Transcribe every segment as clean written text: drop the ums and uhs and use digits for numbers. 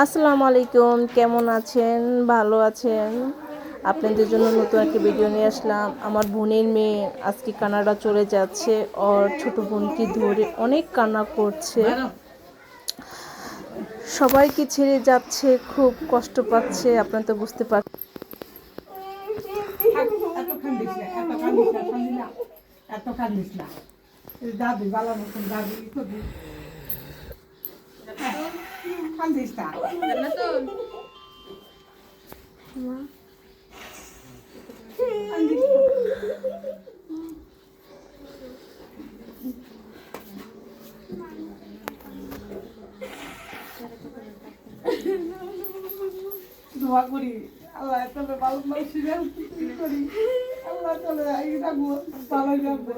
আসসালামু আলাইকুম, কেমন আছেন? ভালো আছেন? আপনাদের জন্য নতুন একটা ভিডিও নিয়ে আসলাম। আমার বোনের মেয়ে আজকে কানাডা চলে যাচ্ছে। ওর ছোট বোনকে ধরে অনেক কান্না করছে। সবাইকে ছেড়ে যাচ্ছে, খুব কষ্ট পাচ্ছে। আপনারা তো বুঝতে পারছেন। দোয়া করি আল্লাহ তবে ভালো মানুষের করি আল্লাহ তবে এই থাকবো ভালো যাবো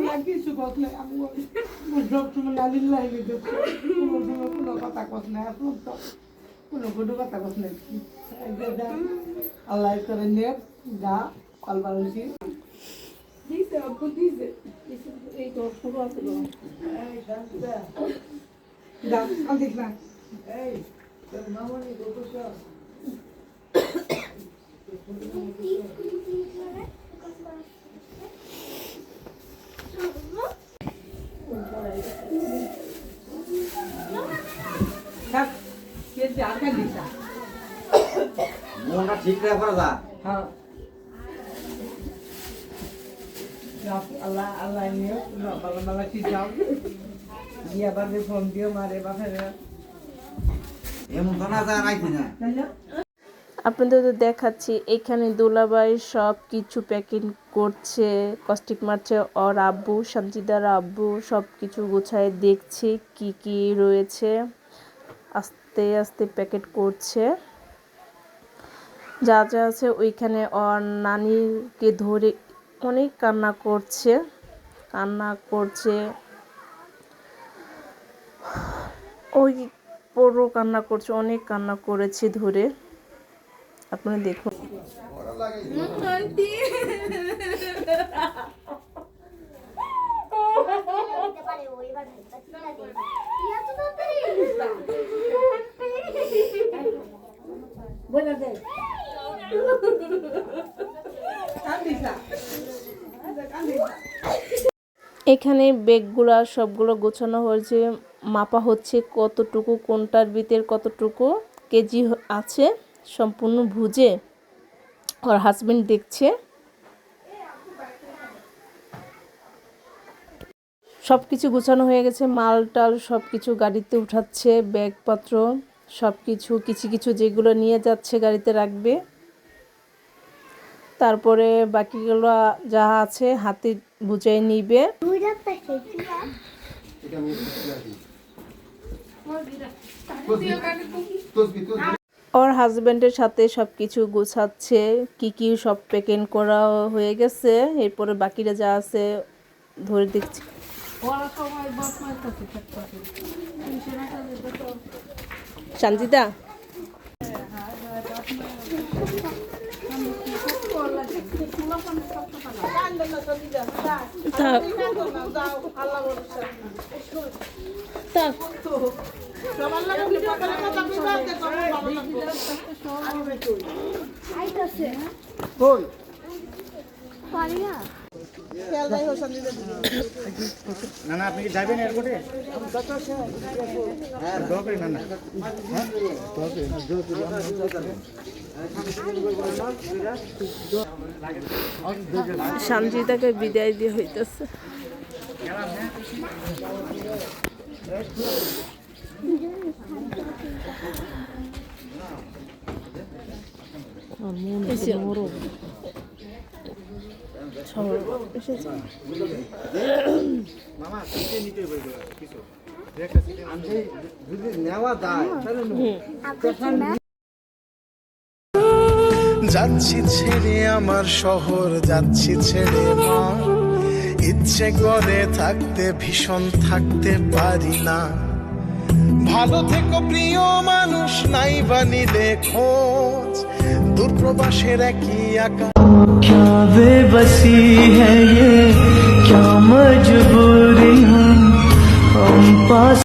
না কিছু কথা নাই আমি সবসময় নালিল্লাহ কোনো কথা কথা নাই আপনার তো কোনো কথা কথা নাই আল্লাহ করে নেব যা পালবার হয়েছি দিছে অল্প দিছে এই তো শুরু আছে Da, al dich lang. Hey, der Mama nicht so geschafft. Kak, jetzt ja kein Licht da. মোটা ঠিক রে করে দা হ্যাঁ আল্লাহ আল্লাহ নিও ভালো ভালো ঠিক যাও দিয়া বাদে ফোন দিও মারে বাপের এমন তো না যা রাখি না আপনাদের তো দেখাচ্ছি এখানে দুলাভাই সব কিছু প্যাকিং করছে, কস্টিক মারছে। ওর আব্বু, সানজিদার আব্বু সব কিছু গুছায় দেখছে কি কি রয়েছে। আস্তে আস্তে প্যাকেট করছে। যা যা আছে ওইখানে ওর নানিকে ধরে অনেক কান্না করছে। ওই পুরো কান্না করছে, অনেক কান্না করেছে ধরে। আপনারা দেখুন। এখানে ব্যাগগুলা সবগুলো গোছানো হয়েছে, মাপা হচ্ছে কতটুকু, কোনটার ভিতর কতটুকু কেজি আছে সম্পূর্ণ বুঝে ওর হাজবেন্ড দেখছে। সব কিছু গোছানো হয়ে গেছে, মাল টাল সব কিছু গাড়িতে উঠাচ্ছে, ব্যাগপত্র সব কিছু কিছু কিছু যেগুলো নিয়ে যাচ্ছে গাড়িতে রাখবে। তারপরে বাকিগুলো যা আছে হাতে বুঝাই নিবে। ওর হাজবেন্ডের সাথে সব কিছু গোছাচ্ছে, কি কি সব প্যাকেট করা হয়ে গেছে। এরপরে বাকিরা যা আছে ধরে দেখছি। সানজিদা না না আপনি কি যাবেন এয়ারপোর্টে সানজিদাকে বিদায় দিয়ে হইতেছে। যাচ্ছি ছেড়ে আমার শহর, যাচ্ছি ছেড়ে মা। ইচ্ছে করে থাকতে ভীষণ থাকতে পারি না। ভালো থেকো প্রিয় মানুষ, নাই বা নিলে খোঁজ। দূর প্রবাসের একই আকাশ। क्या बेबसी है ये, क्या मजबूरी हम কম্পাস